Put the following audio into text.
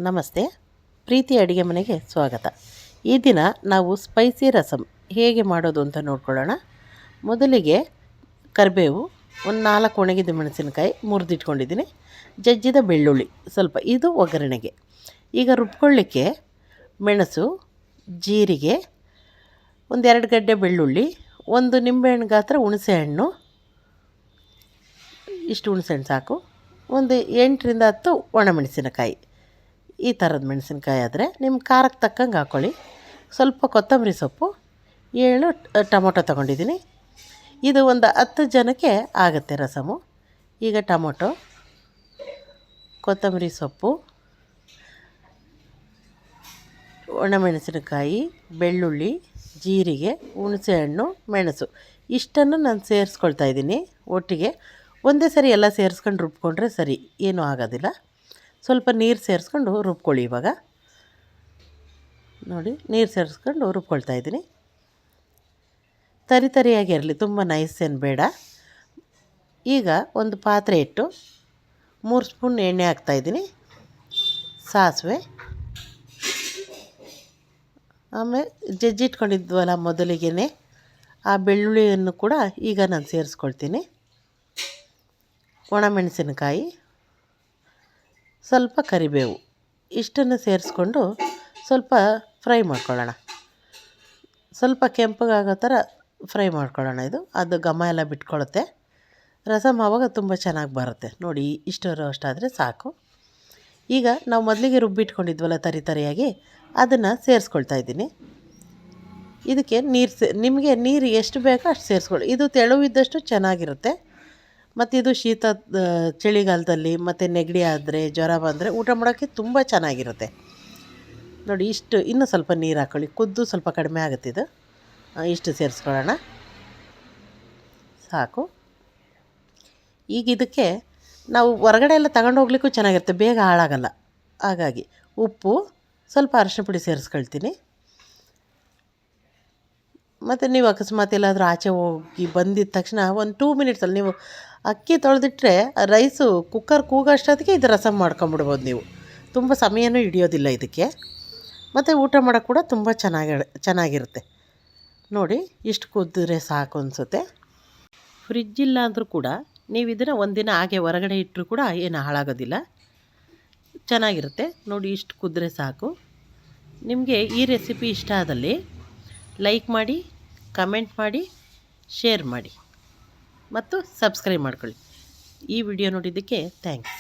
ನಮಸ್ತೆ, ಪ್ರೀತಿ ಅಡುಗೆ ಮನೆಗೆ ಸ್ವಾಗತ. ಈ ದಿನ ನಾವು ಸ್ಪೈಸಿ ರಸಮ್ ಹೇಗೆ ಮಾಡೋದು ಅಂತ ನೋಡ್ಕೊಳ್ಳೋಣ. ಮೊದಲಿಗೆ ಕರಿಬೇವು, ಒಂದು 4 ಒಣಗಿದ ಮೆಣಸಿನಕಾಯಿ ಮುರಿದಿಟ್ಕೊಂಡಿದ್ದೀನಿ, ಜಜ್ಜಿದ ಬೆಳ್ಳುಳ್ಳಿ ಸ್ವಲ್ಪ, ಇದು ಒಗ್ಗರಣೆಗೆ. ಈಗ ರುಬ್ಕೊಳ್ಳಿಕ್ಕೆ ಮೆಣಸು, ಜೀರಿಗೆ, ಒಂದು 2 ಗಡ್ಡೆ ಬೆಳ್ಳುಳ್ಳಿ, ಒಂದು ನಿಂಬೆಹಣ್ಣು ಗಾತ್ರ ಹುಣಸೆಹಣ್ಣು, ಇಷ್ಟು ಹುಣಸೆಹಣ್ಣು ಸಾಕು, ಒಂದು 8ರಿಂದ 10 ಒಣಮೆಣಸಿನಕಾಯಿ. ಈ ಥರದ ಮೆಣಸಿನ್ಕಾಯಿ ಆದರೆ ನಿಮ್ಮ ಖಾರಕ್ಕೆ ತಕ್ಕಂಗೆ ಹಾಕ್ಕೊಳ್ಳಿ. ಸ್ವಲ್ಪ ಕೊತ್ತಂಬರಿ ಸೊಪ್ಪು, 7 ಟೊಮೊಟೊ ತೊಗೊಂಡಿದ್ದೀನಿ. ಇದು ಒಂದು 10 ಜನಕ್ಕೆ ಆಗುತ್ತೆ ರಸಮು. ಈಗ ಟೊಮೊಟೊ, ಕೊತ್ತಂಬರಿ ಸೊಪ್ಪು, ಒಣಮೆಣಸಿನಕಾಯಿ, ಬೆಳ್ಳುಳ್ಳಿ, ಜೀರಿಗೆ, ಹುಣಸೆಹಣ್ಣು, ಮೆಣಸು ಇಷ್ಟನ್ನು ನಾನು ಸೇರಿಸ್ಕೊಳ್ತಾ ಇದ್ದೀನಿ ಒಟ್ಟಿಗೆ. ಒಂದೇ ಸರಿ ಎಲ್ಲ ಸೇರಿಸ್ಕೊಂಡು ರುಬ್ಕೊಂಡ್ರೆ ಸರಿ, ಏನೂ ಆಗೋದಿಲ್ಲ. ಸ್ವಲ್ಪ ನೀರು ಸೇರಿಸ್ಕೊಂಡು ರುಬ್ಕೊಳ್ಳಿ. ಇವಾಗ ನೋಡಿ, ನೀರು ಸೇರಿಸ್ಕೊಂಡು ರುಬ್ಕೊಳ್ತಾ ಇದ್ದೀನಿ. ತರಿಯಾಗಿರಲಿ, ತುಂಬ ನೈಸ್ ಏನು ಬೇಡ. ಈಗ ಒಂದು ಪಾತ್ರೆ ಇಟ್ಟು 3 ಸ್ಪೂನ್ ಎಣ್ಣೆ ಹಾಕ್ತಾಯಿದ್ದೀನಿ, ಸಾಸಿವೆ, ಆಮೇಲೆ ಜಜ್ಜಿಟ್ಕೊಂಡಿದ್ವಲ್ಲ ಮೊದಲಿಗೆ ಆ ಬೆಳ್ಳುಳ್ಳಿಯನ್ನು ಕೂಡ ಈಗ ನಾನು ಸೇರಿಸ್ಕೊಳ್ತೀನಿ. ಒಣಮೆಣಸಿನಕಾಯಿ, ಸ್ವಲ್ಪ ಕರಿಬೇವು, ಇಷ್ಟನ್ನು ಸೇರಿಸ್ಕೊಂಡು ಸ್ವಲ್ಪ ಫ್ರೈ ಮಾಡ್ಕೊಳ್ಳೋಣ. ಸ್ವಲ್ಪ ಕೆಂಪಗಾಗೋ ಥರ ಫ್ರೈ ಮಾಡ್ಕೊಳ್ಳೋಣ. ಅದು ಘಮ ಎಲ್ಲ ಬಿಟ್ಕೊಳ್ಳುತ್ತೆ. ರಸಮ್ ಆವಾಗ ತುಂಬ ಚೆನ್ನಾಗಿ ಬರುತ್ತೆ. ನೋಡಿ, ಇಷ್ಟು ರೋಸ್ಟ್ ಆದರೆ ಸಾಕು. ಈಗ ನಾವು ಮೊದಲಿಗೆ ರುಬ್ಬಿಟ್ಕೊಂಡಿದ್ವಲ್ಲ ತರಿಯಾಗಿ, ಅದನ್ನು ಸೇರಿಸ್ಕೊಳ್ತಾ ಇದ್ದೀನಿ. ಇದಕ್ಕೆ ನಿಮಗೆ ನೀರು ಎಷ್ಟು ಬೇಕೋ ಅಷ್ಟು ಸೇರಿಸ್ಕೊಳ್ಳಿ. ಇದು ತೆಳುವಿದ್ದಷ್ಟು ಚೆನ್ನಾಗಿರುತ್ತೆ. ಮತ್ತು ಇದು ಶೀತ ಚಳಿಗಾಲದಲ್ಲಿ ಮತ್ತು ನೆಗಡಿ ಆದರೆ, ಜ್ವರ ಬಂದರೆ ಊಟ ಮಾಡೋಕ್ಕೆ ತುಂಬ ಚೆನ್ನಾಗಿರುತ್ತೆ. ನೋಡಿ, ಇಷ್ಟು ಇನ್ನೂ ಸ್ವಲ್ಪ ನೀರು ಹಾಕ್ಕೊಳ್ಳಿ, ಕುದ್ದು ಸ್ವಲ್ಪ ಕಡಿಮೆ ಆಗುತ್ತೆ. ಇಷ್ಟು ಸೇರಿಸ್ಕೊಳ್ಳೋಣ, ಸಾಕು. ಈಗ ಇದಕ್ಕೆ ನಾವು ಹೊರಗಡೆ ಎಲ್ಲ ತಗೊಂಡು ಹೋಗ್ಲಿಕ್ಕೂ ಚೆನ್ನಾಗಿರುತ್ತೆ, ಬೇಗ ಹಾಳಾಗಲ್ಲ. ಹಾಗಾಗಿ ಉಪ್ಪು, ಸ್ವಲ್ಪ ಅರಿಶಿನ ಪುಡಿ ಸೇರಿಸ್ಕೊಳ್ತೀನಿ. ಮತ್ತು ನೀವು ಅಕಸ್ಮಾತ್ ಎಲ್ಲಾದರೂ ಆಚೆ ಹೋಗಿ ಬಂದಿದ್ದ ತಕ್ಷಣ ಒಂದು 2 ಮಿನಿಟ್ಸಲ್ಲಿ ನೀವು ಅಕ್ಕಿ ತೊಳೆದಿಟ್ರೆ ರೈಸು ಕುಕ್ಕರ್ ಕೂಗೋಷ್ಟೊತ್ತಿಗೆ ಇದು ರಸಮ್ ಮಾಡ್ಕೊಂಬಿಡ್ಬೋದು ನೀವು. ತುಂಬ ಸಮಯನೂ ಹಿಡಿಯೋದಿಲ್ಲ ಇದಕ್ಕೆ, ಮತ್ತು ಊಟ ಮಾಡೋಕ್ಕೆ ಕೂಡ ತುಂಬ ಚೆನ್ನಾಗಿರುತ್ತೆ. ನೋಡಿ, ಇಷ್ಟು ಕುದ್ದರೆ ಸಾಕು ಅನಿಸುತ್ತೆ. ಫ್ರಿಜ್ ಇಲ್ಲ ಅಂದರೂ ಕೂಡ ನೀವು ಇದನ್ನು ಒಂದಿನ ಹಾಗೆ ಹೊರಗಡೆ ಇಟ್ಟರೂ ಕೂಡ ಏನು ಹಾಳಾಗೋದಿಲ್ಲ, ಚೆನ್ನಾಗಿರುತ್ತೆ. ನೋಡಿ, ಇಷ್ಟು ಕುದ್ರೆ ಸಾಕು. ನಿಮಗೆ ಈ ರೆಸಿಪಿ ಇಷ್ಟ ಆದಲ್ಲಿ ಲೈಕ್ ಮಾಡಿ, ಕಮೆಂಟ್ ಮಾಡಿ, ಶೇರ್ ಮಾಡಿ ಮತ್ತು ಸಬ್ಸ್ಕ್ರೈಬ್ ಮಾಡ್ಕೊಳ್ಳಿ. ಈ ವಿಡಿಯೋ ನೋಡಿದ್ದಕ್ಕೆ ಥ್ಯಾಂಕ್ಸ್.